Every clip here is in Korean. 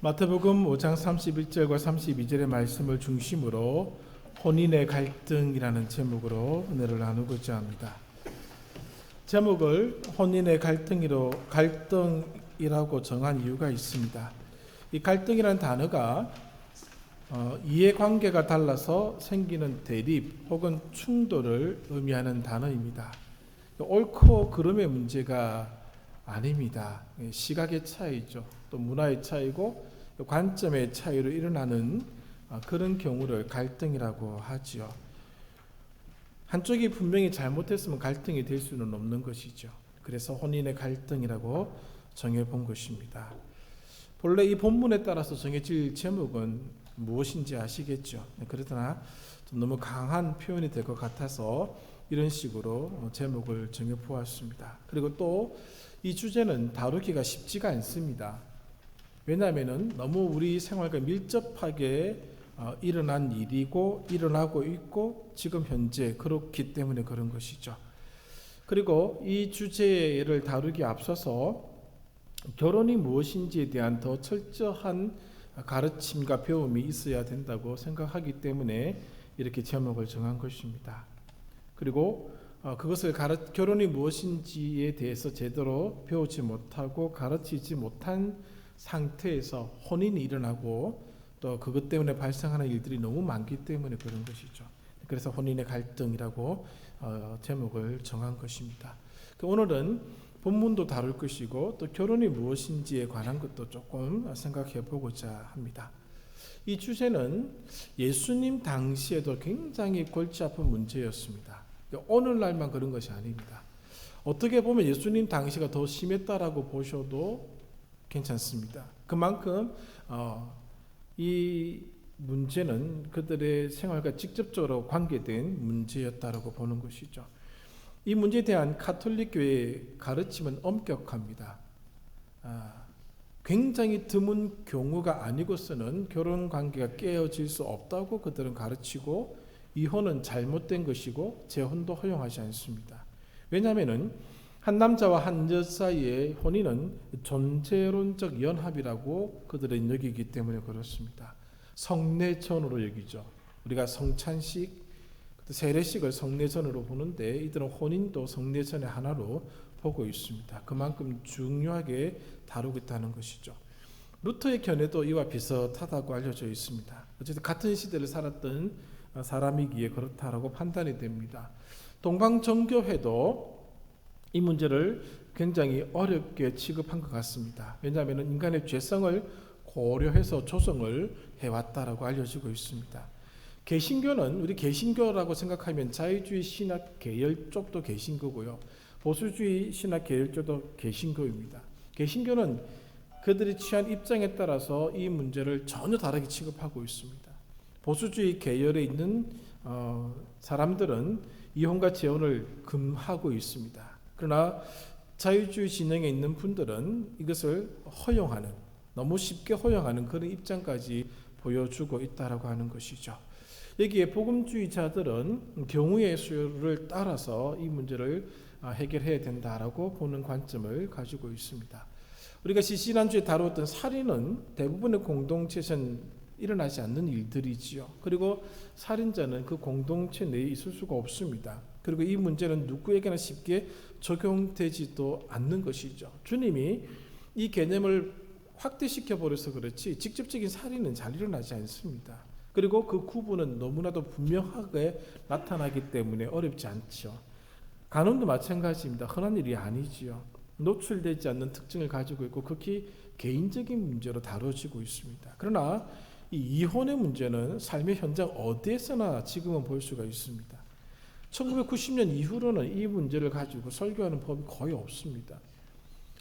마태복음 5장 31절과 32절의 말씀을 중심으로 혼인의 갈등이라는 제목으로 은혜를 나누고자 합니다. 제목을 혼인의 갈등이라고 정한 이유가 있습니다. 이 갈등이라는 단어가 이해관계가 달라서 생기는 대립 혹은 충돌을 의미하는 단어입니다. 옳고 그름의 문제가 아닙니다. 시각의 차이죠. 또 문화의 차이고 관점의 차이로 일어나는 그런 경우를 갈등이라고 하지요. 한쪽이 분명히 잘못했으면 갈등이 될 수는 없는 것이죠. 그래서 혼인의 갈등이라고 정해본 것입니다. 본래 이 본문에 따라서 정해질 제목은 무엇인지 아시겠죠? 그러나 좀 너무 강한 표현이 될 것 같아서 이런 식으로 제목을 정해보았습니다. 그리고 또 이 주제는 다루기가 쉽지가 않습니다. 왜냐하면 너무 우리 생활과 밀접하게 일어난 일이고 일어나고 있고 지금 현재 그렇기 때문에 그런 것이죠. 그리고 이 주제를 다루기에 앞서서 결혼이 무엇인지에 대한 더 철저한 가르침과 배움이 있어야 된다고 생각하기 때문에 이렇게 제목을 정한 것입니다. 그리고 그것을 결혼이 무엇인지에 대해서 제대로 배우지 못하고 가르치지 못한 상태에서 혼인이 일어나고 또 그것 때문에 발생하는 일들이 너무 많기 때문에 그런 것이죠. 그래서 혼인의 갈등이라고 제목을 정한 것입니다. 오늘은 본문도 다룰 것이고 또 결혼이 무엇인지에 관한 것도 조금 생각해 보고자 합니다. 이 주제는 예수님 당시에도 굉장히 골치 아픈 문제였습니다. 오늘날만 그런 것이 아닙니다. 어떻게 보면 예수님 당시가 더 심했다라고 보셔도 괜찮습니다. 그만큼 이 문제는 그들의 생활과 직접적으로 관계된 문제였다라고 보는 것이죠. 이 문제에 대한 가톨릭 교회의 가르침은 엄격합니다. 굉장히 드문 경우가 아니고서는 결혼 관계가 깨어질 수 없다고 그들은 가르치고 이혼은 잘못된 것이고 재혼도 허용하지 않습니다. 왜냐하면 한 남자와 한 여자 사이의 혼인은 존재론적 연합이라고 그들은 여기기 때문에 그렇습니다. 성내전으로 여기죠. 우리가 성찬식, 세례식을 성내전으로 보는데 이들은 혼인도 성내전의 하나로 보고 있습니다. 그만큼 중요하게 다루고 있다는 것이죠. 루터의 견해도 이와 비슷하다고 알려져 있습니다. 어쨌든 같은 시대를 살았던 사람이기에 그렇다라고 판단이 됩니다. 동방정교회도 이 문제를 굉장히 어렵게 취급한 것 같습니다. 왜냐하면 인간의 죄성을 고려해서 조성을 해왔다라고 알려지고 있습니다. 개신교는 우리 개신교라고 생각하면 자유주의 신학 계열 쪽도 개신교고요. 보수주의 신학 계열 쪽도 개신교입니다. 개신교는 그들이 취한 입장에 따라서 이 문제를 전혀 다르게 취급하고 있습니다. 보수주의 계열에 있는 사람들은 이혼과 재혼을 금하고 있습니다. 그러나 자유주의 진영에 있는 분들은 이것을 허용하는, 너무 쉽게 허용하는 그런 입장까지 보여주고 있다라고 하는 것이죠. 여기에 복음주의자들은 경우의 수를 따라서 이 문제를 해결해야 된다라고 보는 관점을 가지고 있습니다. 우리가 지난주에 다루었던 살인은 대부분의 공동체에서는 일어나지 않는 일들이지요. 그리고 살인자는 그 공동체 내에 있을 수가 없습니다. 그리고 이 문제는 누구에게나 쉽게 적용되지도 않는 것이죠. 주님이 이 개념을 확대시켜 버려서 그렇지 직접적인 살인은 잘 일어나지 않습니다. 그리고 그 구분은 너무나도 분명하게 나타나기 때문에 어렵지 않죠. 간음도 마찬가지입니다. 흔한 일이 아니지요. 노출되지 않는 특징을 가지고 있고 극히 개인적인 문제로 다뤄지고 있습니다. 그러나 이 이혼의 문제는 삶의 현장 어디에서나 지금은 볼 수가 있습니다. 1990년 이후로는 이 문제를 가지고 설교하는 법이 거의 없습니다.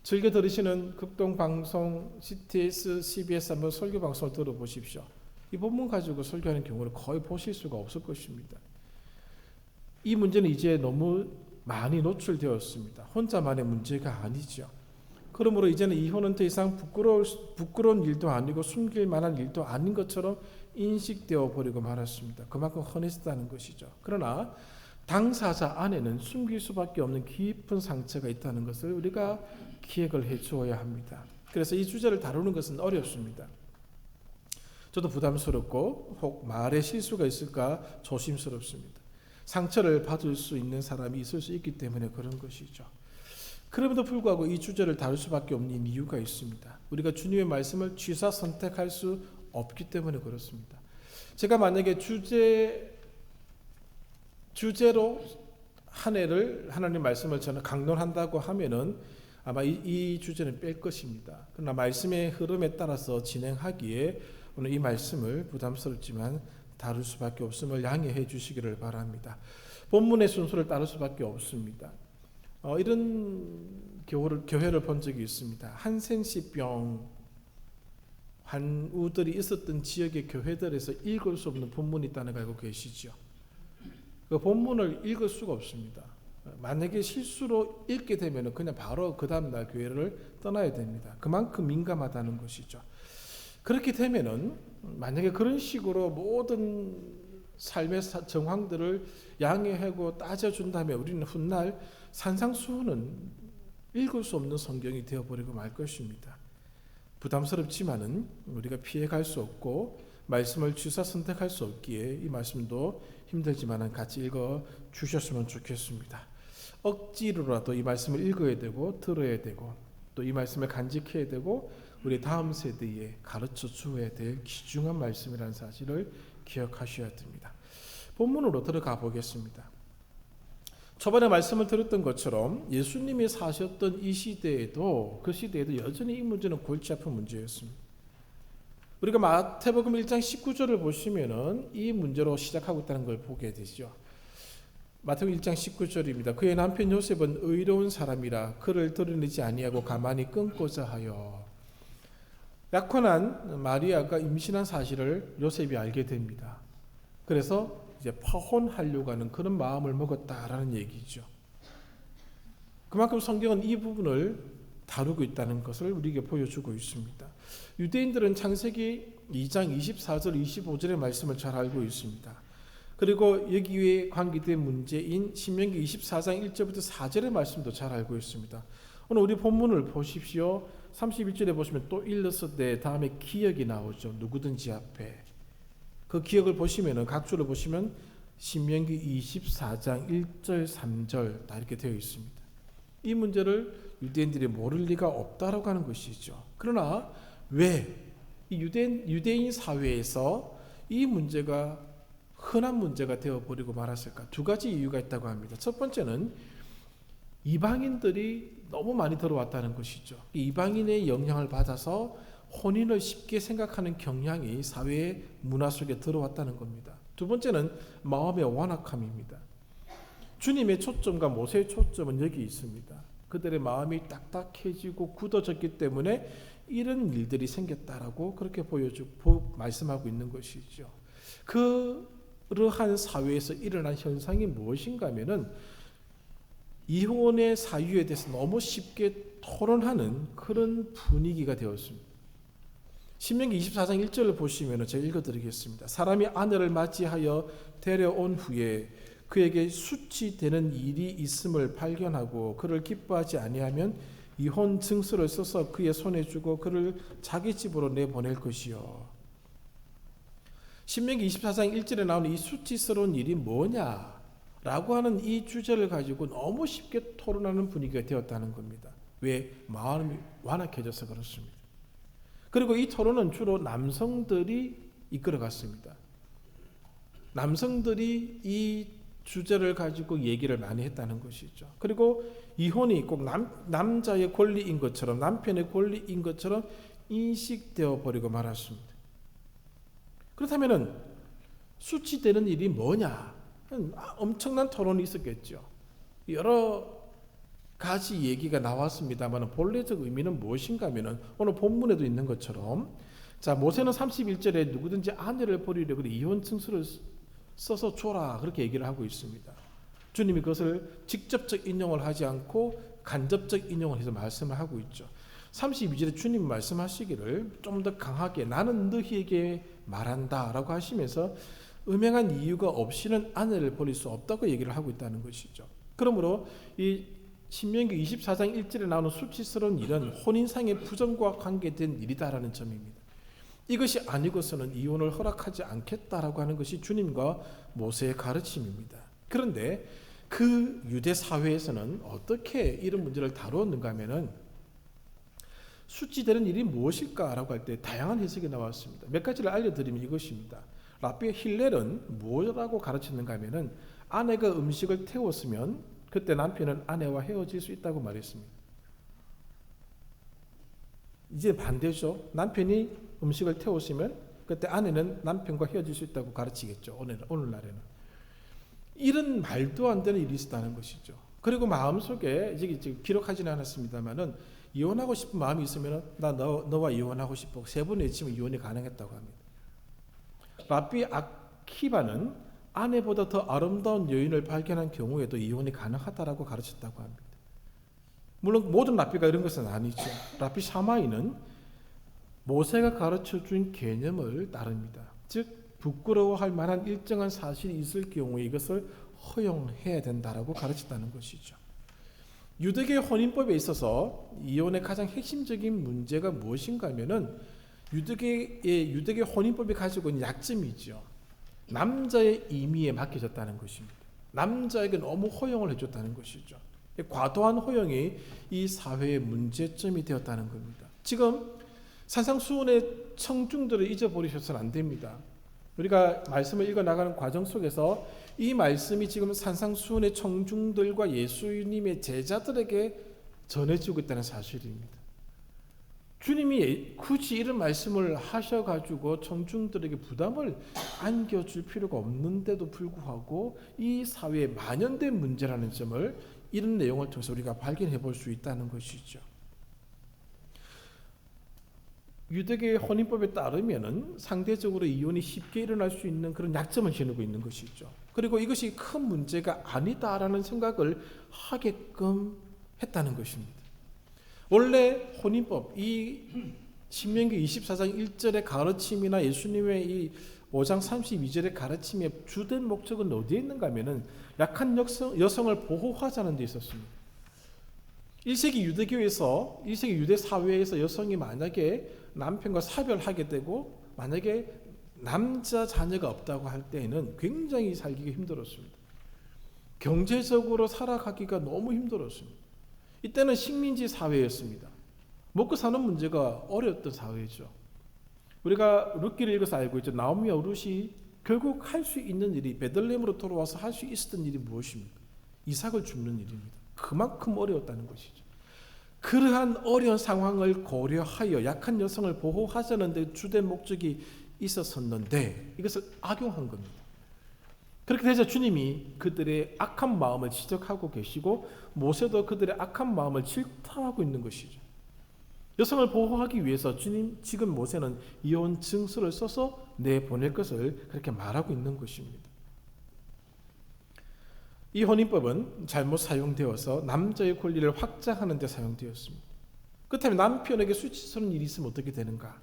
즐겨 들으시는 극동방송, CTS, CBS 한번 설교 방송을 들어보십시오. 이 본문 가지고 설교하는 경우를 거의 보실 수가 없을 것입니다. 이 문제는 이제 너무 많이 노출되었습니다. 혼자만의 문제가 아니죠. 그러므로 이제는 이혼은 더 이상 부끄러운 일도 아니고 숨길 만한 일도 아닌 것처럼 인식되어 버리고 말았습니다. 그만큼 흔했다는 것이죠. 그러나 당사자 안에는 숨길 수밖에 없는 깊은 상처가 있다는 것을 우리가 기억을 해 주어야 합니다. 그래서 이 주제를 다루는 것은 어렵습니다. 저도 부담스럽고 혹 말에 실수가 있을까 조심스럽습니다. 상처를 받을 수 있는 사람이 있을 수 있기 때문에 그런 것이죠. 그럼에도 불구하고 이 주제를 다룰 수밖에 없는 이유가 있습니다. 우리가 주님의 말씀을 취사 선택할 수 없기 때문에 그렇습니다. 제가 만약에 주제로 한 해를 하나님 말씀을 저는 강론한다고 하면은 아마 이 주제는 뺄 것입니다. 그러나 말씀의 흐름에 따라서 진행하기에 오늘 이 말씀을 부담스럽지만 다룰 수밖에 없음을 양해해 주시기를 바랍니다. 본문의 순서를 따를 수밖에 없습니다. 이런 교회를 본 적이 있습니다. 한센시병 환우들이 있었던 지역의 교회들에서 읽을 수 없는 본문이 있다는 거 알고 계시죠? 그 본문을 읽을 수가 없습니다. 만약에 실수로 읽게 되면 그냥 바로 그 다음날 교회를 떠나야 됩니다. 그만큼 민감하다는 것이죠. 그렇게 되면은 만약에 그런 식으로 모든 삶의 정황들을 양해하고 따져준다면 우리는 훗날 산상수훈은 읽을 수 없는 성경이 되어버리고 말 것입니다. 부담스럽지만은 우리가 피해갈 수 없고 말씀을 취사 선택할 수 없기에 이 말씀도 힘들지만은 같이 읽어 주셨으면 좋겠습니다. 억지로라도 이 말씀을 읽어야 되고 들어야 되고 또 이 말씀을 간직해야 되고 우리 다음 세대에 가르쳐 주어야 될 귀중한 말씀이라는 사실을 기억하셔야 됩니다. 본문으로 들어가 보겠습니다. 초반에 말씀을 들었던 것처럼 예수님이 사셨던 이 시대에도 그 시대에도 여전히 이 문제는 골치 아픈 문제였습니다. 우리가 마태복음 1장 19절을 보시면은 이 문제로 시작하고 있다는 걸 보게 되죠. 마태복음 1장 19절입니다. 그의 남편 요셉은 의로운 사람이라 그를 드러내지 아니하고 가만히 끊고자 하여. 약혼한 마리아가 임신한 사실을 요셉이 알게 됩니다. 그래서 이제 파혼하려고 하는 그런 마음을 먹었다라는 얘기죠. 그만큼 성경은 이 부분을 다루고 있다는 것을 우리에게 보여주고 있습니다. 유대인들은 창세기 2장 24절 25절의 말씀을 잘 알고 있습니다. 그리고 여기에 관계된 문제인 신명기 24장 1절부터 4절의 말씀도 잘 알고 있습니다. 오늘 우리 본문을 보십시오. 31절에 보시면 또 일렀으되 다음에 기억이 나오죠. 누구든지 앞에. 그 기억을 보시면은 각주를 보시면 신명기 24장 1절 3절 다 이렇게 되어 있습니다. 이 문제를 유대인들이 모를 리가 없다라고 하는 것이죠. 그러나 왜 이 유대인 사회에서 이 문제가 흔한 문제가 되어버리고 말았을까? 두 가지 이유가 있다고 합니다. 첫 번째는 이방인들이 너무 많이 들어왔다는 것이죠. 이방인의 영향을 받아서 혼인을 쉽게 생각하는 경향이 사회의 문화 속에 들어왔다는 겁니다. 두 번째는 마음의 완악함입니다. 주님의 초점과 모세의 초점은 여기 있습니다. 그들의 마음이 딱딱해지고 굳어졌기 때문에 이런 일들이 생겼다라고 그렇게 말씀하고 있는 것이죠. 그러한 사회에서 일어난 현상이 무엇인가 하면은 이혼의 사유에 대해서 너무 쉽게 토론하는 그런 분위기가 되었습니다. 신명기 24장 1절을 보시면 제가 읽어드리겠습니다. 사람이 아내를 맞이하여 데려온 후에 그에게 수치되는 일이 있음을 발견하고 그를 기뻐하지 아니하면 이혼 증서를 써서 그의 손에 주고 그를 자기 집으로 내보낼 것이요. 신명기 24장 1절에 나오는 이 수치스러운 일이 뭐냐라고 하는 이 주제를 가지고 너무 쉽게 토론하는 분위기가 되었다는 겁니다. 왜? 마음이 완악해져서 그렇습니다. 그리고 이 토론은 주로 남성들이 이끌어갔습니다. 남성들이 이 주제를 가지고 얘기를 많이 했다는 것이죠. 그리고 이혼이 꼭 남자의 권리인 것처럼 남편의 권리인 것처럼 인식되어 버리고 말았습니다. 그렇다면 수치되는 일이 뭐냐? 엄청난 토론이 있었겠죠. 여러 가지 얘기가 나왔습니다만 본래적 의미는 무엇인가 하면 오늘 본문에도 있는 것처럼 모세는 31절에 누구든지 아내를 버리려 그래 이혼 증서를 써서 줘라 그렇게 얘기를 하고 있습니다. 주님이 그것을 직접적 인용을 하지 않고 간접적 인용을 해서 말씀을 하고 있죠. 32절에 주님 말씀하시기를 좀 더 강하게 나는 너희에게 말한다 라고 하시면서 음행한 이유가 없이는 아내를 버릴 수 없다고 얘기를 하고 있다는 것이죠. 그러므로 이 신명기 24장 1절에 나오는 수치스러운 일은 혼인상의 부정과 관계된 일이다라는 점입니다. 이것이 아니고서는 이혼을 허락하지 않겠다라고 하는 것이 주님과 모세의 가르침입니다. 그런데 그 유대 사회에서는 어떻게 이런 문제를 다루었는가 하면은 수치되는 일이 무엇일까라고 할 때 다양한 해석이 나왔습니다. 몇 가지를 알려드리면 이것입니다. 랍비 힐렐은 뭐라고 가르쳤는가 하면은 아내가 음식을 태웠으면 그때 남편은 아내와 헤어질 수 있다고 말했습니다. 이제 반대죠. 남편이 음식을 태웠으면 그때 아내는 남편과 헤어질 수 있다고 가르치겠죠. 오늘날에는. 이런 말도 안 되는 일이 있었다는 것이죠. 그리고 마음속에 지금 기록하지는 않았습니다만은 이혼하고 싶은 마음이 있으면 나 너와 이혼하고 싶어. 세 번 외치면 이혼이 가능했다고 합니다. 랍비 아키바는 아내보다 더 아름다운 여인을 발견한 경우에도 이혼이 가능하다라고 가르쳤다고 합니다. 물론 모든 랍비가 이런 것은 아니죠. 랍비 샤마이는 모세가 가르쳐준 개념을 따릅니다. 즉 부끄러워할 만한 일정한 사실이 있을 경우에 이것을 허용해야 된다라고 가르쳤다는 것이죠. 유대계 혼인법에 있어서 이혼의 가장 핵심적인 문제가 무엇인가 하면은 유대계 혼인법이 가지고 있는 약점이죠. 남자의 임의에 맡겨졌다는 것입니다. 남자에게 너무 허용을 해줬다는 것이죠. 과도한 허용이 이 사회의 문제점이 되었다는 겁니다. 지금 산상수훈의 청중들을 잊어버리셔서는 안 됩니다. 우리가 말씀을 읽어나가는 과정 속에서 이 말씀이 지금 산상수훈의 청중들과 예수님의 제자들에게 전해지고 있다는 사실입니다. 주님이 굳이 이런 말씀을 하셔가지고 청중들에게 부담을 안겨줄 필요가 없는데도 불구하고 이 사회에 만연된 문제라는 점을 이런 내용을 통해서 우리가 발견해 볼 수 있다는 것이죠. 유대계의 혼인법에 따르면은 상대적으로 이혼이 쉽게 일어날 수 있는 그런 약점을 지니고 있는 것이죠. 그리고 이것이 큰 문제가 아니다라는 생각을 하게끔 했다는 것입니다. 원래 혼인법, 이 신명기 24장 1절의 가르침이나 예수님의 이 5장 32절의 가르침의 주된 목적은 어디에 있는가 하면은 약한 여성을 보호하자는 데 있었습니다. 1세기 유대교에서 1세기 유대 사회에서 여성이 만약에 남편과 사별하게 되고 만약에 남자 자녀가 없다고 할 때에는 굉장히 살기가 힘들었습니다. 경제적으로 살아가기가 너무 힘들었습니다. 이때는 식민지 사회였습니다. 먹고 사는 문제가 어려웠던 사회죠. 우리가 룻기를 읽어서 알고 있죠. 나오미와 룻이 결국 할 수 있는 일이 베들레헴으로 돌아와서 할 수 있었던 일이 무엇입니까? 이삭을 줍는 일입니다. 그만큼 어려웠다는 것이죠. 그러한 어려운 상황을 고려하여 약한 여성을 보호하자는 데 주된 목적이 있었었는데 이것을 악용한 겁니다. 그렇게 되자 주님이 그들의 악한 마음을 지적하고 계시고 모세도 그들의 악한 마음을 질타하고 있는 것이죠. 여성을 보호하기 위해서 지금 모세는 이혼 증서를 써서 내보낼 것을 그렇게 말하고 있는 것입니다. 이 혼인법은 잘못 사용되어서 남자의 권리를 확장하는 데 사용되었습니다. 그렇다면 남편에게 수치스러운 일이 있으면 어떻게 되는가?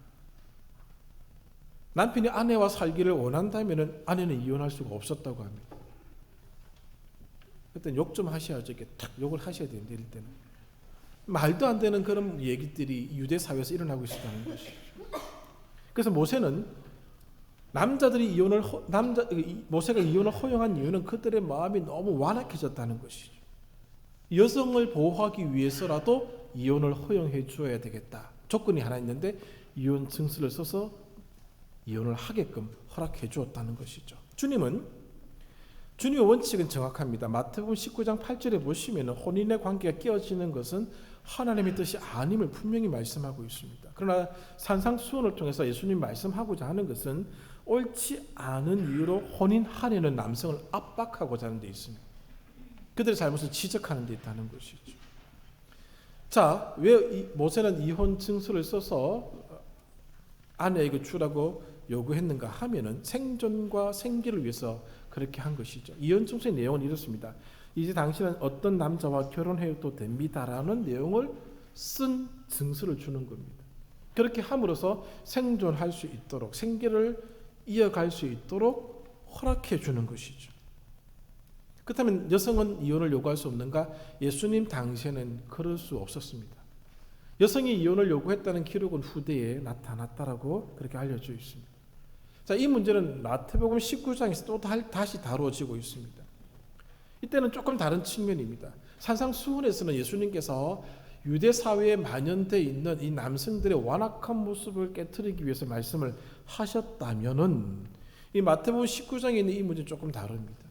남편이 아내와 살기를 원한다면 아내는 이혼할 수가 없었다고 합니다. 그때 욕 좀 하셔야죠. 이렇게 탁 욕을 하셔야 되는데 이럴 때는. 말도 안 되는 그런 얘기들이 유대 사회에서 일어나고 있었다는 것이죠. 그래서 모세가 이혼을 허용한 이유는 그들의 마음이 너무 완악해졌다는 것이죠. 여성을 보호하기 위해서라도 이혼을 허용해 주어야 되겠다. 조건이 하나 있는데 이혼 증서를 써서 이혼을 하게끔 허락해 주었다는 것이죠. 주님의 원칙은 정확합니다. 마태복음 19장 8절에 보시면 혼인의 관계가 깨어지는 것은 하나님의 뜻이 아님을 분명히 말씀하고 있습니다. 그러나 산상수훈을 통해서 예수님 말씀하고자 하는 것은 옳지 않은 이유로 혼인하려는 남성을 압박하고자 하는 데 있습니다. 그들의 잘못을 지적하는 데 있다는 것이죠. 자, 왜 모세는 이혼 증서를 써서 아내에게 주라고 요구했는가 하면은 생존과 생계를 위해서 그렇게 한 것이죠. 이혼 증서의 내용은 이렇습니다. 이제 당신은 어떤 남자와 결혼해도 됩니다라는 내용을 쓴 증서를 주는 겁니다. 그렇게 함으로써 생존할 수 있도록 생계를 이어갈 수 있도록 허락해 주는 것이죠. 그렇다면 여성은 이혼을 요구할 수 없는가? 예수님 당시에는 그럴 수 없었습니다. 여성이 이혼을 요구했다는 기록은 후대에 나타났다라고 그렇게 알려져 있습니다. 자, 이 문제는 마태복음 19장에서 또 다시 다루어지고 있습니다. 이때는 조금 다른 측면입니다. 산상수훈에서는 예수님께서 유대 사회에 만연되어 있는 이 남성들의 완악한 모습을 깨트리기 위해서 말씀을 하셨다면은 이 마태복음 19장에 있는 이 문제는 조금 다릅니다.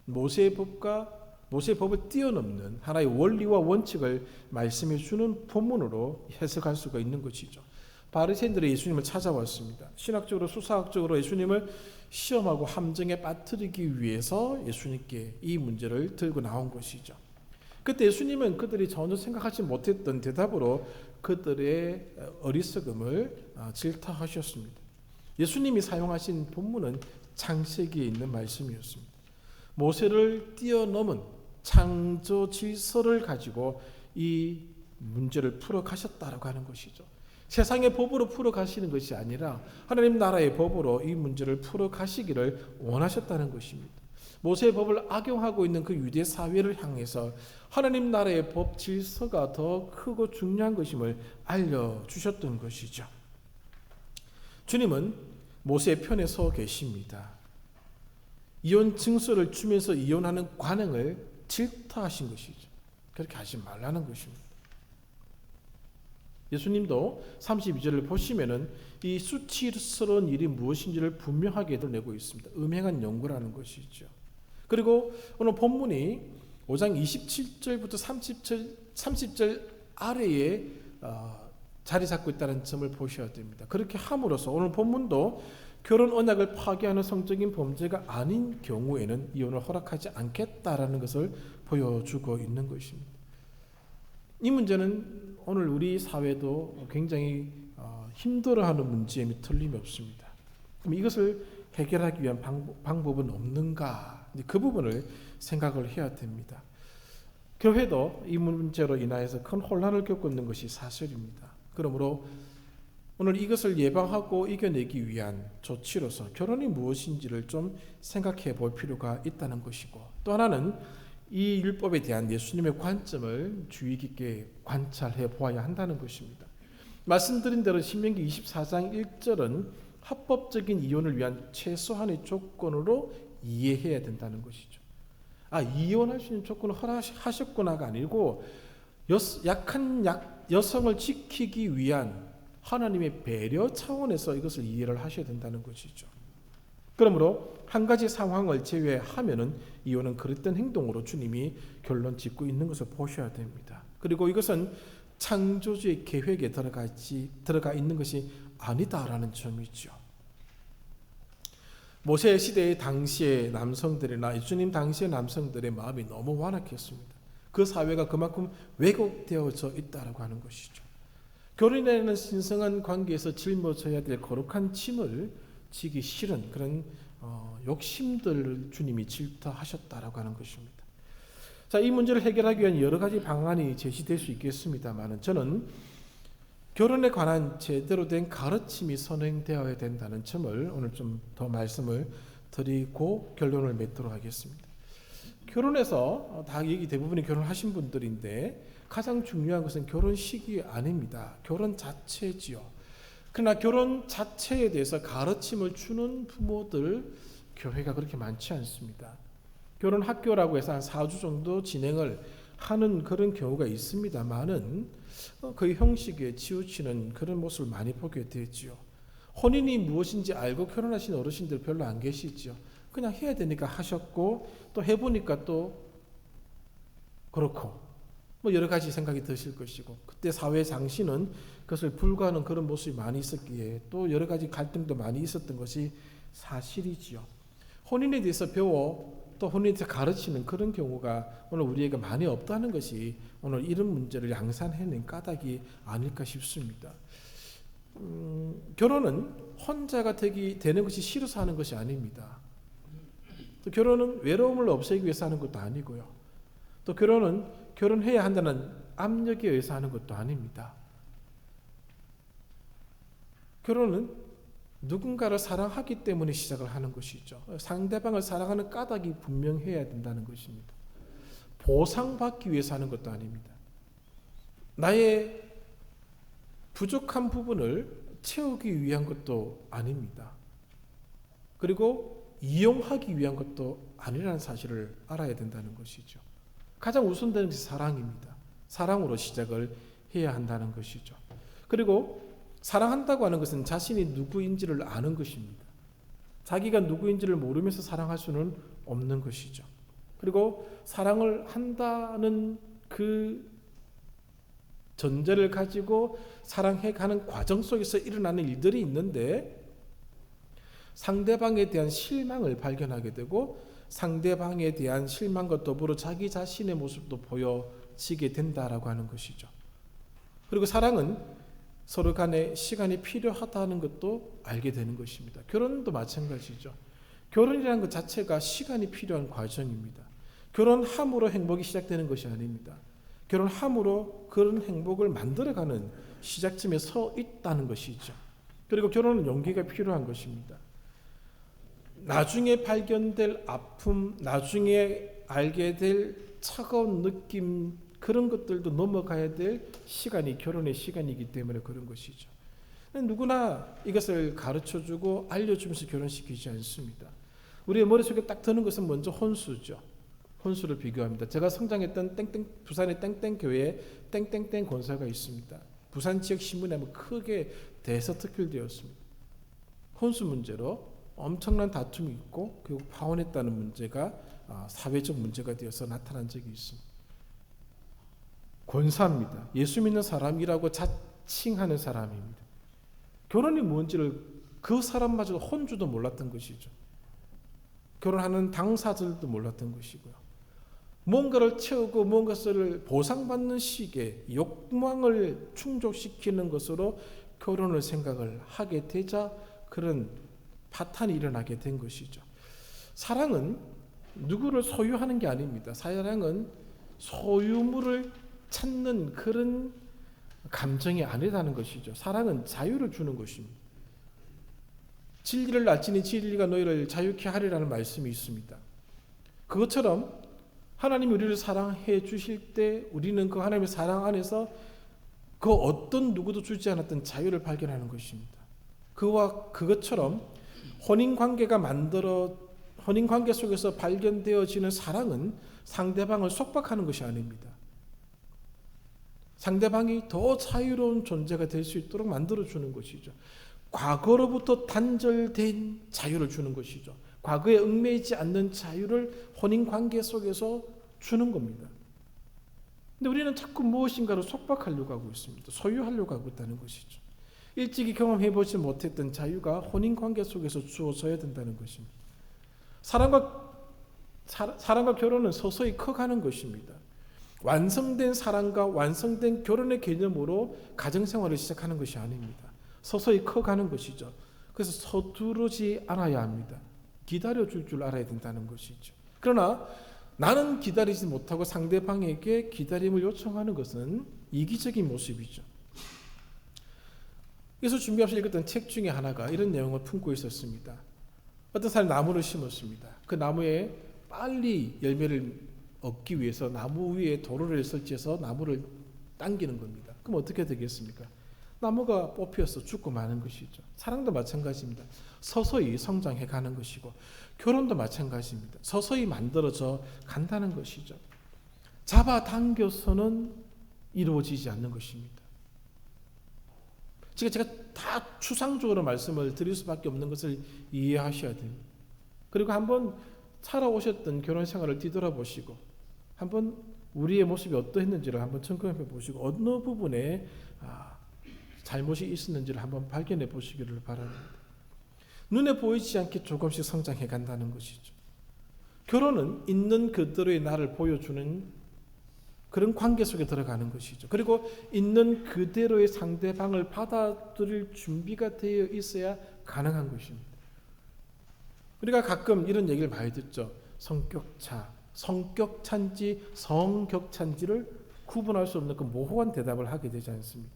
모세의 법을 뛰어넘는 하나의 원리와 원칙을 말씀해 주는 본문으로 해석할 수가 있는 것이죠. 바리새인들이 예수님을 찾아왔습니다. 신학적으로 수사학적으로 예수님을 시험하고 함정에 빠뜨리기 위해서 예수님께 이 문제를 들고 나온 것이죠. 그때 예수님은 그들이 전혀 생각하지 못했던 대답으로 그들의 어리석음을 질타하셨습니다. 예수님이 사용하신 본문은 창세기에 있는 말씀이었습니다. 모세를 뛰어넘은 창조 질서를 가지고 이 문제를 풀어가셨다라고 하는 것이죠. 세상의 법으로 풀어가시는 것이 아니라 하나님 나라의 법으로 이 문제를 풀어가시기를 원하셨다는 것입니다. 모세의 법을 악용하고 있는 그 유대 사회를 향해서 하나님 나라의 법 질서가 더 크고 중요한 것임을 알려주셨던 것이죠. 주님은 모세의 편에 서 계십니다. 이혼 증서를 주면서 이혼하는 관행을 질타하신 것이죠. 그렇게 하지 말라는 것입니다. 예수님도 32절을 보시면은 이 수치스러운 일이 무엇인지를 분명하게 드러내고 있습니다. 음행한 연고라는 것이죠. 그리고 오늘 본문이 5장 27절부터 30절 아래에 자리 잡고 있다는 점을 보셔야 됩니다. 그렇게 함으로써 오늘 본문도 결혼 언약을 파괴하는 성적인 범죄가 아닌 경우에는 이혼을 허락하지 않겠다라는 것을 보여주고 있는 것입니다. 이 문제는 오늘 우리 사회도 굉장히 힘들어하는 문제임이 틀림이 없습니다. 그럼 이것을 해결하기 위한 방법은 없는가? 그 부분을 생각을 해야 됩니다. 교회도 이 문제로 인하여서 큰 혼란을 겪고 있는 것이 사실입니다. 그러므로 오늘 이것을 예방하고 이겨내기 위한 조치로서 결혼이 무엇인지를 좀 생각해 볼 필요가 있다는 것이고, 또 하나는 이 율법에 대한 예수님의 관점을 주의 깊게 관찰해 보아야 한다는 것입니다. 말씀드린 대로 신명기 24장 1절은 합법적인 이혼을 위한 최소한의 조건으로 이해해야 된다는 것이죠. 이혼할 수 있는 조건을 허락하셨구나가 아니고 약한 여성을 지키기 위한 하나님의 배려 차원에서 이것을 이해를 하셔야 된다는 것이죠. 그러므로 한 가지 상황을 제외하면은 이혼은 그릇된 행동으로 주님이 결론 짓고 있는 것을 보셔야 됩니다. 그리고 이것은 창조주의 계획에 들어가 있는 것이 아니다라는 점이죠. 모세 시대의 당시의 남성들이나 예수님 당시의 남성들의 마음이 너무 완악했습니다. 그 사회가 그만큼 왜곡되어져 있다라고 하는 것이죠. 결혼이라는 신성한 관계에서 짊어져야 될 거룩한 짐을 지기 싫은 그런 욕심들을 주님이 질타하셨다라고 하는 것입니다. 자, 이 문제를 해결하기 위한 여러 가지 방안이 제시될 수 있겠습니다만 저는 결혼에 관한 제대로 된 가르침이 선행되어야 된다는 점을 오늘 좀 더 말씀을 드리고 결론을 맺도록 하겠습니다. 결혼해서 다 얘기 대부분이 결혼하신 분들인데 가장 중요한 것은 결혼 시기 아닙니다. 결혼 자체지요. 그러나 결혼 자체에 대해서 가르침을 주는 부모들 교회가 그렇게 많지 않습니다. 결혼 학교라고 해서 한 4주 정도 진행을 하는 그런 경우가 있습니다만은 그 형식에 치우치는 그런 모습을 많이 보게 되지요. 혼인이 무엇인지 알고 결혼하신 어르신들 별로 안 계시지요. 그냥 해야 되니까 하셨고 또 해보니까 또 그렇고 여러 가지 생각이 드실 것이고, 그때 사회 장신은 그것을 불구하는 그런 모습이 많이 있었기에 또 여러 가지 갈등도 많이 있었던 것이 사실이지요. 혼인에 대해서 배워 또 혼인에 대해서 가르치는 그런 경우가 오늘 우리에게 많이 없다는 것이 오늘 이런 문제를 양산해낸 까닭이 아닐까 싶습니다. 결혼은 혼자가 되는 것이 싫어서 하는 것이 아닙니다. 또 결혼은 외로움을 없애기 위해서 하는 것도 아니고요. 또 결혼은 결혼해야 한다는 압력에 의해서 하는 것도 아닙니다. 결혼은 누군가를 사랑하기 때문에 시작을 하는 것이죠. 상대방을 사랑하는 까닭이 분명해야 된다는 것입니다. 보상받기 위해서 하는 것도 아닙니다. 나의 부족한 부분을 채우기 위한 것도 아닙니다. 그리고 이용하기 위한 것도 아니라는 사실을 알아야 된다는 것이죠. 가장 우선되는 것이 사랑입니다. 사랑으로 시작을 해야 한다는 것이죠. 그리고 사랑한다고 하는 것은 자신이 누구인지를 아는 것입니다. 자기가 누구인지를 모르면서 사랑할 수는 없는 것이죠. 그리고 사랑을 한다는 그 전제를 가지고 사랑해가는 과정 속에서 일어나는 일들이 있는데 상대방에 대한 실망을 발견하게 되고 상대방에 대한 실망과 더불어 자기 자신의 모습도 보여지게 된다라고 하는 것이죠. 그리고 사랑은 서로 간에 시간이 필요하다는 것도 알게 되는 것입니다. 결혼도 마찬가지죠. 결혼이라는 것 자체가 시간이 필요한 과정입니다. 결혼함으로 행복이 시작되는 것이 아닙니다. 결혼함으로 그런 행복을 만들어가는 시작점에 서 있다는 것이죠. 그리고 결혼은 용기가 필요한 것입니다. 나중에 발견될 아픔, 나중에 알게 될 차가운 느낌, 그런 것들도 넘어가야 될 시간이 결혼의 시간이기 때문에 그런 것이죠. 누구나 이것을 가르쳐주고 알려주면서 결혼시키지 않습니다. 우리의 머릿속에 딱 드는 것은 먼저 혼수죠. 혼수를 비교합니다. 제가 성장했던 부산의 땡땡 교회에 땡땡땡 권사가 있습니다. 부산 지역 신문에 크게 대서특필되었습니다. 혼수 문제로 엄청난 다툼이 있고 결국 파혼했다는 문제가 사회적 문제가 되어서 나타난 적이 있습니다. 권사입니다. 예수 믿는 사람이라고 자칭하는 사람입니다. 결혼이 뭔지를 그 사람마저 혼주도 몰랐던 것이죠. 결혼하는 당사자들도 몰랐던 것이고요. 뭔가를 채우고 뭔가를 보상받는 식의 욕망을 충족시키는 것으로 결혼을 생각을 하게 되자 그런 파탄이 일어나게 된 것이죠. 사랑은 누구를 소유하는 게 아닙니다. 사랑은 소유물을 찾는 그런 감정이 아니라는 것이죠. 사랑은 자유를 주는 것입니다. 진리를 알지니 진리가 너희를 자유케 하리라는 말씀이 있습니다. 그것처럼 하나님이 우리를 사랑해 주실 때 우리는 그 하나님의 사랑 안에서 그 어떤 누구도 주지 않았던 자유를 발견하는 것입니다. 그것처럼 혼인관계 속에서 발견되어지는 사랑은 상대방을 속박하는 것이 아닙니다. 상대방이 더 자유로운 존재가 될 수 있도록 만들어주는 것이죠. 과거로부터 단절된 자유를 주는 것이죠. 과거에 얽매이지 않는 자유를 혼인관계 속에서 주는 겁니다. 근데 우리는 자꾸 무엇인가를 속박하려고 하고 있습니다. 소유하려고 하고 있다는 것이죠. 일찍이 경험해보지 못했던 자유가 혼인관계 속에서 주어져야 된다는 것입니다. 사랑과 결혼은 서서히 커가는 것입니다. 완성된 사랑과 완성된 결혼의 개념으로 가정생활을 시작하는 것이 아닙니다. 서서히 커가는 것이죠. 그래서 서두르지 않아야 합니다. 기다려줄 줄 알아야 된다는 것이죠. 그러나 나는 기다리지 못하고 상대방에게 기다림을 요청하는 것은 이기적인 모습이죠. 그래서 준비하면서 읽었던 책 중에 하나가 이런 내용을 품고 있었습니다. 어떤 사람이 나무를 심었습니다. 그 나무에 빨리 열매를 얻기 위해서 나무 위에 도로를 설치해서 나무를 당기는 겁니다. 그럼 어떻게 되겠습니까? 나무가 뽑혀서 죽고 마는 것이죠. 사랑도 마찬가지입니다. 서서히 성장해 가는 것이고 결혼도 마찬가지입니다. 서서히 만들어져 간다는 것이죠. 잡아당겨서는 이루어지지 않는 것입니다. 제가 다 추상적으로 말씀을 드릴 수밖에 없는 것을 이해하셔야 됩니다. 그리고 한번 살아오셨던 결혼 생활을 뒤돌아보시고 한번 우리의 모습이 어떠했는지를 한번 점검해 보시고 어느 부분에 잘못이 있었는지를 한번 발견해 보시기를 바랍니다. 눈에 보이지 않게 조금씩 성장해 간다는 것이죠. 결혼은 있는 그대로의 나를 보여주는 그런 관계 속에 들어가는 것이죠. 그리고 있는 그대로의 상대방을 받아들일 준비가 되어 있어야 가능한 것입니다. 우리가 가끔 이런 얘기를 많이 듣죠. 성격차인지 성격차인지를 구분할 수 없는 그 모호한 대답을 하게 되지 않습니까?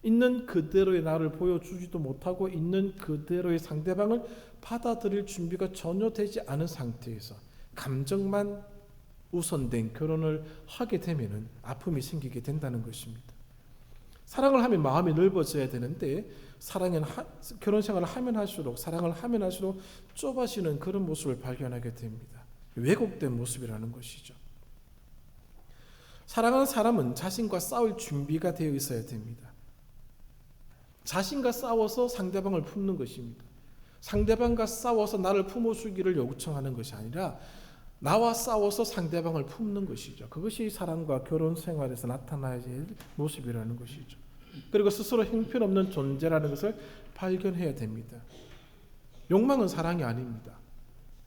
있는 그대로의 나를 보여주지도 못하고 있는 그대로의 상대방을 받아들일 준비가 전혀 되지 않은 상태에서 감정만 우선된 결혼을 하게 되면 아픔이 생기게 된다는 것입니다. 사랑을 하면 마음이 넓어져야 되는데 결혼 생활을 하면 할수록 사랑을 하면 할수록 좁아지는 그런 모습을 발견하게 됩니다. 왜곡된 모습이라는 것이죠. 사랑하는 사람은 자신과 싸울 준비가 되어 있어야 됩니다. 자신과 싸워서 상대방을 품는 것입니다. 상대방과 싸워서 나를 품어주기를 요청하는 것이 아니라 나와 싸워서 상대방을 품는 것이죠. 그것이 사랑과 결혼 생활에서 나타나야 될 모습이라는 것이죠. 그리고 스스로 형편없는 존재라는 것을 발견해야 됩니다. 욕망은 사랑이 아닙니다.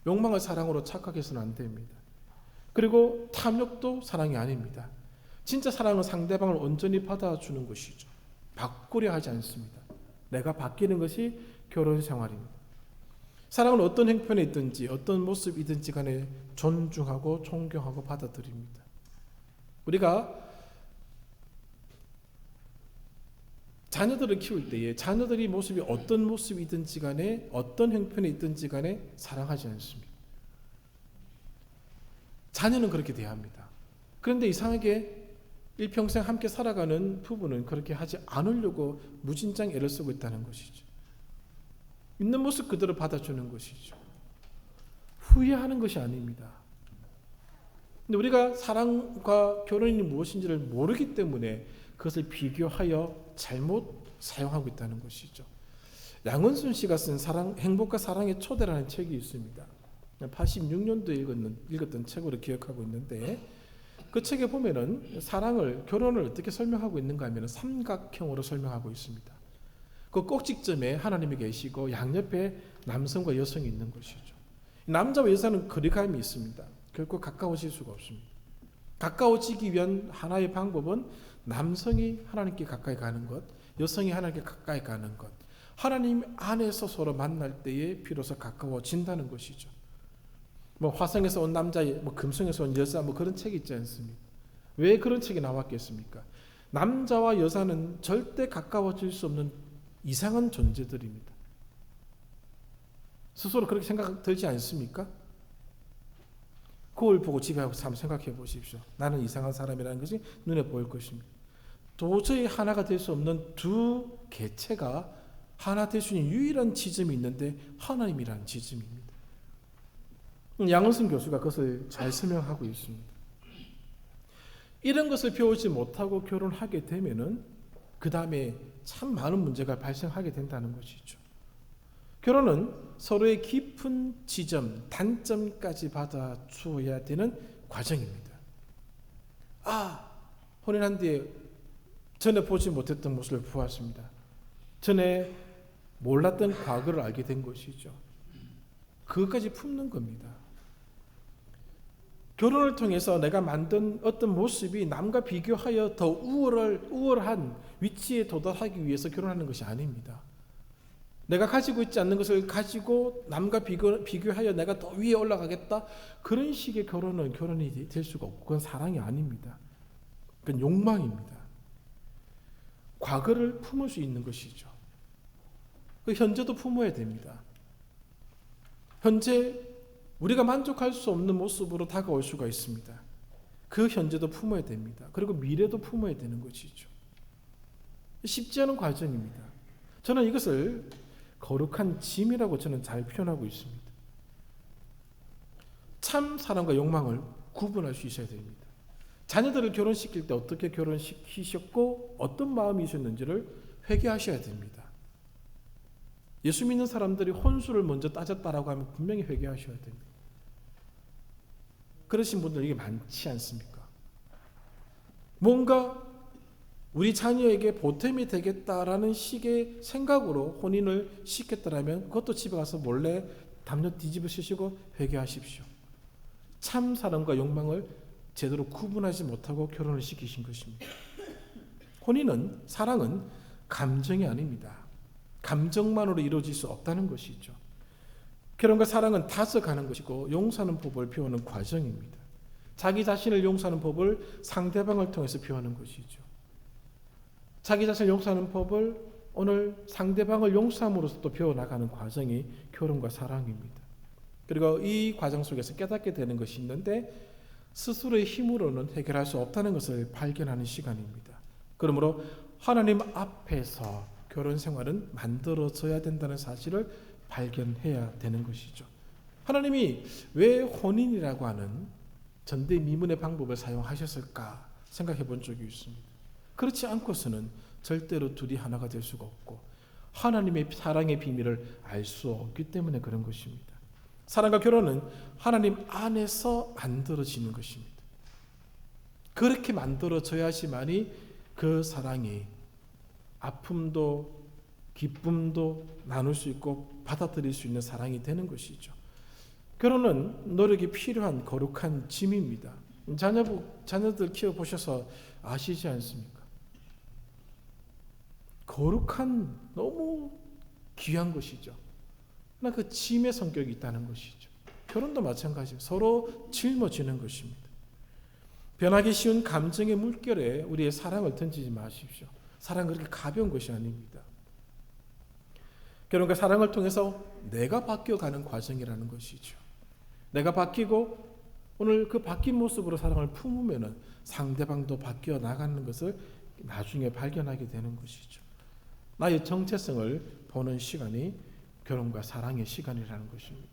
욕망을 사랑으로 착각해서는 안 됩니다. 그리고 탐욕도 사랑이 아닙니다. 진짜 사랑은 상대방을 온전히 받아주는 것이죠. 바꾸려 하지 않습니다. 내가 바뀌는 것이 결혼 생활입니다. 사랑은 어떤 형편에 있든지 어떤 모습이든지 간에 존중하고 존경하고 받아들입니다. 우리가 자녀들을 키울 때에 자녀들이 모습이 어떤 모습이든지 간에 어떤 형편에 있든지 간에 사랑하지 않습니다. 자녀는 그렇게 대합니다. 그런데 이상하게 일평생 함께 살아가는 부부는 그렇게 하지 않으려고 무진장 애를 쓰고 있다는 것이죠. 있는 모습 그대로 받아주는 것이죠. 후회하는 것이 아닙니다. 근데 우리가 사랑과 결혼이 무엇인지를 모르기 때문에 그것을 비교하여 잘못 사용하고 있다는 것이죠. 양은순 씨가 쓴 행복과 사랑의 초대라는 책이 있습니다. 86년도에 읽었던 책으로 기억하고 있는데 그 책에 보면은 결혼을 어떻게 설명하고 있는가 하면 삼각형으로 설명하고 있습니다. 그 꼭지점에 하나님이 계시고 양옆에 남성과 여성이 있는 것이죠. 남자와 여자는 거리감이 있습니다. 결코 가까워질 수가 없습니다. 가까워지기 위한 하나의 방법은 남성이 하나님께 가까이 가는 것, 여성이 하나님께 가까이 가는 것, 하나님 안에서 서로 만날 때에 비로소 가까워진다는 것이죠. 화성에서 온 남자, 금성에서 온 여자, 그런 책이 있지 않습니까? 왜 그런 책이 나왔겠습니까? 남자와 여자는 절대 가까워질 수 없는 이상한 존재들입니다. 스스로 그렇게 생각 들지 않습니까? 거울 보고 집에 가서 한번 생각해 보십시오. 나는 이상한 사람이라는 것이 눈에 보일 것입니다. 도저히 하나가 될 수 없는 두 개체가 하나 될 수 있는 유일한 지점이 있는데 하나님이라는 지점입니다. 양은순 교수가 그것을 잘 설명하고 있습니다. 이런 것을 배우지 못하고 결혼하게 되면은 그 다음에 참 많은 문제가 발생하게 된다는 것이죠. 결혼은 서로의 깊은 지점, 단점까지 받아주어야 되는 과정입니다. 혼인한 뒤에 전에 보지 못했던 모습을 보았습니다. 전에 몰랐던 과거를 알게 된 것이죠. 그것까지 품는 겁니다. 결혼을 통해서 내가 만든 어떤 모습이 남과 비교하여 더 우월한 위치에 도달하기 위해서 결혼하는 것이 아닙니다. 내가 가지고 있지 않는 것을 가지고 남과 비교하여 내가 더 위에 올라가겠다. 그런 식의 결혼은 결혼이 될 수가 없고 그건 사랑이 아닙니다. 그건 욕망입니다. 과거를 품을 수 있는 것이죠. 그 현재도 품어야 됩니다. 현재 우리가 만족할 수 없는 모습으로 다가올 수가 있습니다. 그 현재도 품어야 됩니다. 그리고 미래도 품어야 되는 것이죠. 쉽지 않은 과정입니다. 저는 이것을 거룩한 짐이라고 저는 잘 표현하고 있습니다. 참 사랑과 욕망을 구분할 수 있어야 됩니다. 자녀들을 결혼시킬 때 어떻게 결혼시키셨고 어떤 마음이셨는지를 회개하셔야 됩니다. 예수 믿는 사람들이 혼수를 먼저 따졌다라고 하면 분명히 회개하셔야 됩니다. 그러신 분들 이게 많지 않습니까? 뭔가 우리 자녀에게 보탬이 되겠다라는 식의 생각으로 혼인을 시켰더라면 그것도 집에 가서 몰래 담요 뒤집으시고 회개하십시오. 참 사랑과 욕망을 제대로 구분하지 못하고 결혼을 시키신 것입니다. 혼인은, 사랑은 감정이 아닙니다. 감정만으로 이루어질 수 없다는 것이죠. 결혼과 사랑은 다져가는 것이고 용서하는 법을 배우는 과정입니다. 자기 자신을 용서하는 법을 상대방을 통해서 배우는 것이죠. 자기 자신을 용서하는 법을 오늘 상대방을 용서함으로써 또 배워나가는 과정이 결혼과 사랑입니다. 그리고 이 과정 속에서 깨닫게 되는 것이 있는데 스스로의 힘으로는 해결할 수 없다는 것을 발견하는 시간입니다. 그러므로 하나님 앞에서 결혼 생활은 만들어져야 된다는 사실을 발견해야 되는 것이죠. 하나님이 왜 혼인이라고 하는 전대미문의 방법을 사용하셨을까 생각해 본 적이 있습니다. 그렇지 않고서는 절대로 둘이 하나가 될 수가 없고 하나님의 사랑의 비밀을 알 수 없기 때문에 그런 것입니다. 사랑과 결혼은 하나님 안에서 만들어지는 것입니다. 그렇게 만들어져야지만이 그 사랑이 아픔도 기쁨도 나눌 수 있고 받아들일 수 있는 사랑이 되는 것이죠. 결혼은 노력이 필요한 거룩한 짐입니다. 자녀들 키워보셔서 아시지 않습니까? 거룩한 너무 귀한 것이죠. 그러나 그 짐의 성격이 있다는 것이죠. 결혼도 마찬가지예요. 서로 짊어지는 것입니다. 변하기 쉬운 감정의 물결에 우리의 사랑을 던지지 마십시오. 사랑은 그렇게 가벼운 것이 아닙니다. 결혼과 사랑을 통해서 내가 바뀌어가는 과정이라는 것이죠. 내가 바뀌고 오늘 그 바뀐 모습으로 사랑을 품으면 상대방도 바뀌어 나가는 것을 나중에 발견하게 되는 것이죠. 나의 정체성을 보는 시간이 결혼과 사랑의 시간이라는 것입니다.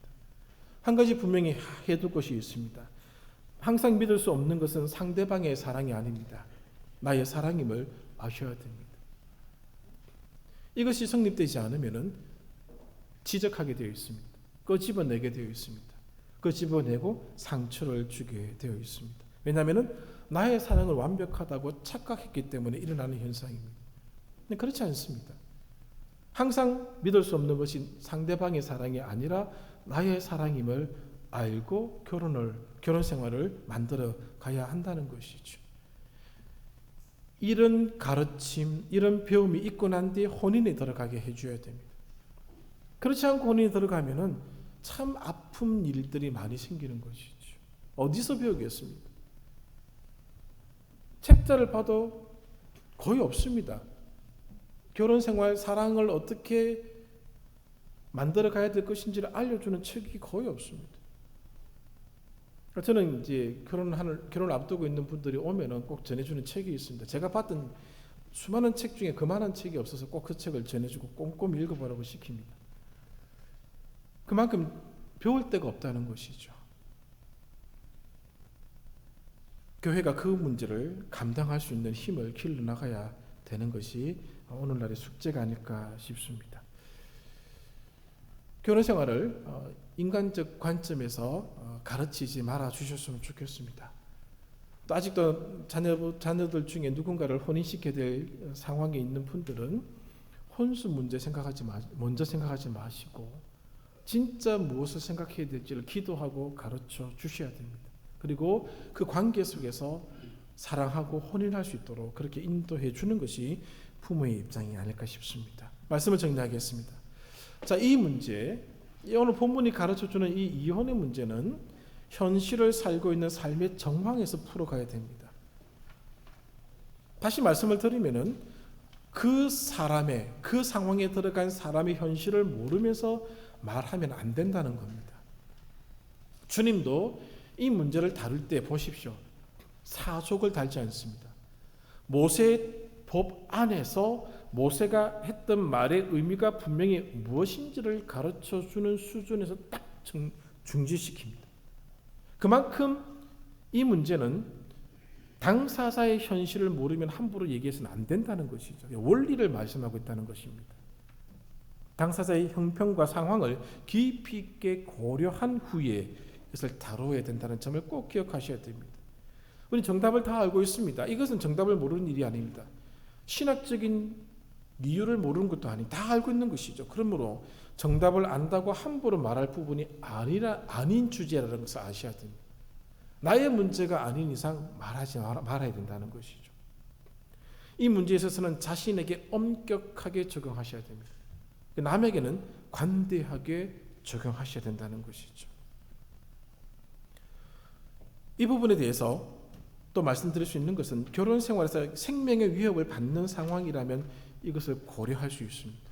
한 가지 분명히 해둘 것이 있습니다. 항상 믿을 수 없는 것은 상대방의 사랑이 아닙니다. 나의 사랑임을 아셔야 됩니다. 이것이 성립되지 않으면 지적하게 되어 있습니다. 끄집어내게 되어 있습니다. 끄집어내고 상처를 주게 되어 있습니다. 왜냐하면 나의 사랑을 완벽하다고 착각했기 때문에 일어나는 현상입니다. 근데 그렇지 않습니다. 항상 믿을 수 없는 것이 상대방의 사랑이 아니라 나의 사랑임을 알고 결혼 생활을 만들어 가야 한다는 것이죠. 이런 가르침, 이런 배움이 있고 난 뒤에 혼인에 들어가게 해줘야 됩니다. 그렇지 않고 혼인에 들어가면은 참 아픈 일들이 많이 생기는 것이죠. 어디서 배우겠습니까? 책자를 봐도 거의 없습니다. 결혼 생활, 사랑을 어떻게 만들어 가야 될 것인지를 알려주는 책이 거의 없습니다. 저는 이제 결혼을 앞두고 있는 분들이 오면은 꼭 전해주는 책이 있습니다. 제가 봤던 수많은 책 중에 그만한 책이 없어서 꼭 그 책을 전해주고 꼼꼼히 읽어보라고 시킵니다. 그만큼 배울 데가 없다는 것이죠. 교회가 그 문제를 감당할 수 있는 힘을 길러나가야 되는 것이 오늘날의 숙제가 아닐까 싶습니다. 결혼 생활을 인간적 관점에서 가르치지 말아 주셨으면 좋겠습니다. 또 아직도 자녀들 중에 누군가를 혼인시켜야 될 상황에 있는 분들은 혼수 문제 먼저 생각하지 마시고 진짜 무엇을 생각해야 될지를 기도하고 가르쳐 주셔야 됩니다. 그리고 그 관계 속에서 사랑하고 혼인할 수 있도록 그렇게 인도해 주는 것이 부모의 입장이 아닐까 싶습니다. 말씀을 정리하겠습니다. 자, 이 문제, 오늘 본문이 가르쳐주는 이 이혼의 문제는 현실을 살고 있는 삶의 정황에서 풀어가야 됩니다. 다시 말씀을 드리면은 그 상황에 들어간 사람의 현실을 모르면서 말하면 안 된다는 겁니다. 주님도 이 문제를 다룰 때 보십시오. 사족을 달지 않습니다. 모세의 법 안에서 모세가 했던 말의 의미가 분명히 무엇인지를 가르쳐주는 수준에서 딱 중지시킵니다. 그만큼 이 문제는 당사자의 현실을 모르면 함부로 얘기해서는 안 된다는 것이죠. 원리를 말씀하고 있다는 것입니다. 당사자의 형편과 상황을 깊이 있게 고려한 후에 이것을 다뤄야 된다는 점을 꼭 기억하셔야 됩니다. 우리 정답을 다 알고 있습니다. 이것은 정답을 모르는 일이 아닙니다. 신학적인 이유를 모르는 것도 아니, 다 알고 있는 것이죠. 그러므로 정답을 안다고 함부로 말할 부분이 아닌 주제라는 것을 아셔야 됩니다. 나의 문제가 아닌 이상 말아야 된다는 것이죠. 이 문제에 있어서는 자신에게 엄격하게 적용하셔야 됩니다. 남에게는 관대하게 적용하셔야 된다는 것이죠. 이 부분에 대해서 또 말씀드릴 수 있는 것은 결혼 생활에서 생명의 위협을 받는 상황이라면 이것을 고려할 수 있습니다.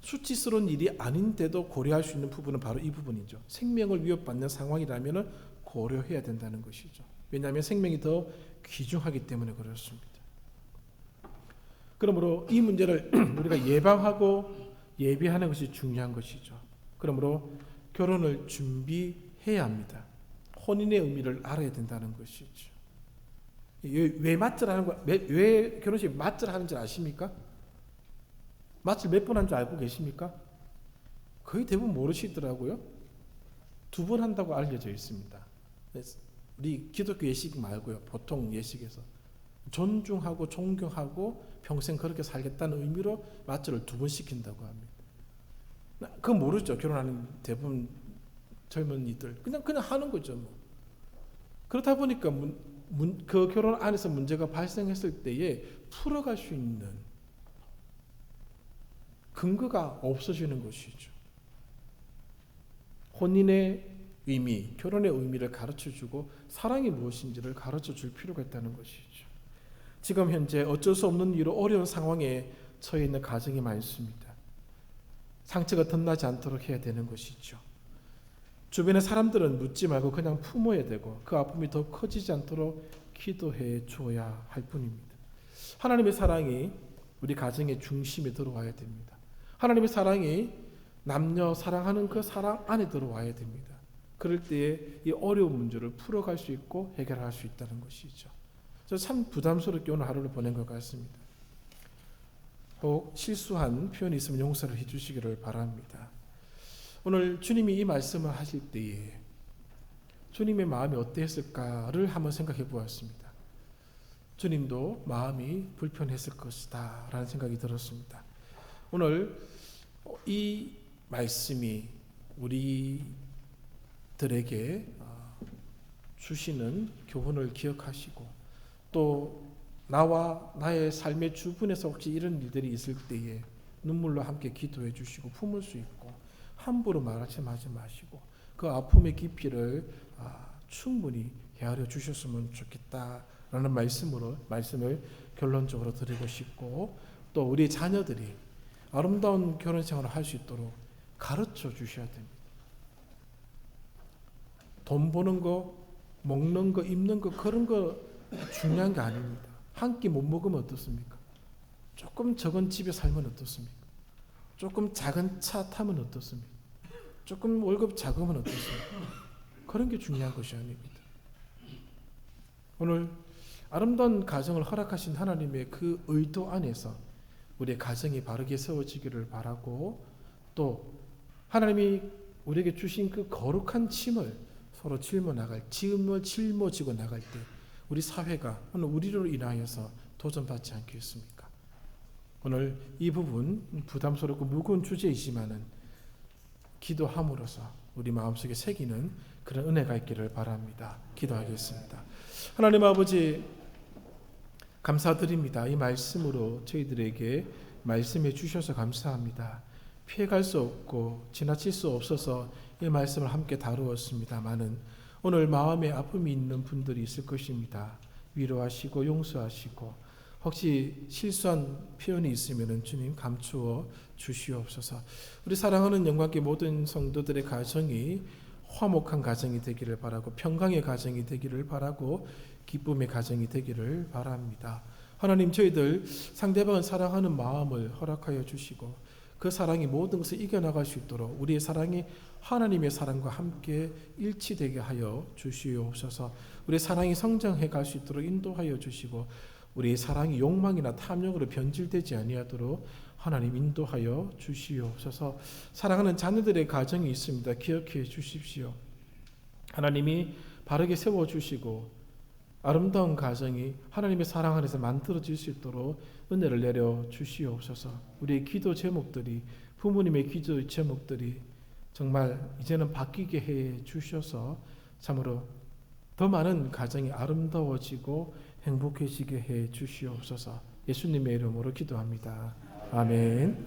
수치스러운 일이 아닌데도 고려할 수 있는 부분은 바로 이 부분이죠. 생명을 위협받는 상황이라면 고려해야 된다는 것이죠. 왜냐하면 생명이 더 귀중하기 때문에 그렇습니다. 그러므로 이 문제를 우리가 예방하고 예비하는 것이 중요한 것이죠. 그러므로 결혼을 준비해야 합니다. 혼인의 의미를 알아야 된다는 것이죠. 왜 맞절하는 거? 왜 결혼식 맞절하는 줄 아십니까? 맞절 몇 번 한 줄 알고 계십니까? 거의 대부분 모르시더라고요. 2번 한다고 알려져 있습니다. 우리 기독교 예식 말고요. 보통 예식에서 존중하고 존경하고 평생 그렇게 살겠다는 의미로 맞절을 2번 시킨다고 합니다. 그건 모르죠. 결혼하는 대부분 젊은이들 그냥 하는 거죠. 뭐. 그렇다 보니까 그 결혼 안에서 문제가 발생했을 때에 풀어갈 수 있는 근거가 없어지는 것이죠. 혼인의 의미, 결혼의 의미를 가르쳐주고 사랑이 무엇인지를 가르쳐줄 필요가 있다는 것이죠. 지금 현재 어쩔 수 없는 이유로 어려운 상황에 처해 있는 가정이 많습니다. 상처가 덧나지 않도록 해야 되는 것이죠. 주변의 사람들은 묻지 말고 그냥 품어야 되고 그 아픔이 더 커지지 않도록 기도해 줘야 할 뿐입니다. 하나님의 사랑이 우리 가정의 중심에 들어와야 됩니다. 하나님의 사랑이 남녀 사랑하는 그 사랑 안에 들어와야 됩니다. 그럴 때에 이 어려운 문제를 풀어갈 수 있고 해결할 수 있다는 것이죠. 그래서 참 부담스럽게 오늘 하루를 보낸 것 같습니다. 혹 실수한 표현이 있으면 용서를 해주시기를 바랍니다. 오늘 주님이 이 말씀을 하실 때에 주님의 마음이 어땠을까를 한번 생각해 보았습니다. 주님도 마음이 불편했을 것이다 라는 생각이 들었습니다. 오늘 이 말씀이 우리들에게 주시는 교훈을 기억하시고 또 나와 나의 삶의 주변에서 혹시 이런 일들이 있을 때에 눈물로 함께 기도해 주시고 품을 수 있고 함부로 말하지 마시고 그 아픔의 깊이를 충분히 헤아려 주셨으면 좋겠다라는 말씀을 결론적으로 드리고 싶고 또 우리 자녀들이 아름다운 결혼 생활을 할 수 있도록 가르쳐 주셔야 됩니다. 돈 버는 거, 먹는 거, 입는 거 그런 거 중요한 게 아닙니다. 한 끼 못 먹으면 어떻습니까? 조금 적은 집에 살면 어떻습니까? 조금 작은 차 타면 어떻습니까? 조금 월급 작으면 어떻습니까? 그런 게 중요한 것이 아닙니다. 오늘 아름다운 가정을 허락하신 하나님의 그 의도 안에서 우리의 가정이 바르게 세워지기를 바라고 또 하나님이 우리에게 주신 그 거룩한 짐을 서로 짊어지고 나갈 때 우리 사회가 오늘 우리로 인하여서 도전받지 않겠습니까? 오늘 이 부분 부담스럽고 무거운 주제이지만은 기도함으로써 우리 마음속에 새기는 그런 은혜가 있기를 바랍니다. 기도하겠습니다. 하나님 아버지 감사드립니다. 이 말씀으로 저희들에게 말씀해 주셔서 감사합니다. 피해갈 수 없고 지나칠 수 없어서 이 말씀을 함께 다루었습니다마는 오늘 마음에 아픔이 있는 분들이 있을 것입니다. 위로하시고 용서하시고 혹시 실수한 표현이 있으면 주님 감추어 주시옵소서. 우리 사랑하는 영광께 모든 성도들의 가정이 화목한 가정이 되기를 바라고 평강의 가정이 되기를 바라고 기쁨의 가정이 되기를 바랍니다. 하나님 저희들 상대방을 사랑하는 마음을 허락하여 주시고 그 사랑이 모든 것을 이겨나갈 수 있도록 우리의 사랑이 하나님의 사랑과 함께 일치되게 하여 주시옵소서. 우리의 사랑이 성장해 갈 수 있도록 인도하여 주시고 우리의 사랑이 욕망이나 탐욕으로 변질되지 아니하도록 하나님 인도하여 주시옵소서. 사랑하는 자녀들의 가정이 있습니다. 기억해 주십시오. 하나님이 바르게 세워주시고 아름다운 가정이 하나님의 사랑 안에서 만들어질 수 있도록 은혜를 내려 주시옵소서. 우리의 기도 제목들이 부모님의 기도 제목들이 정말 이제는 바뀌게 해 주셔서 참으로 더 많은 가정이 아름다워지고 행복해지게 해 주시옵소서. 예수님의 이름으로 기도합니다. 아멘.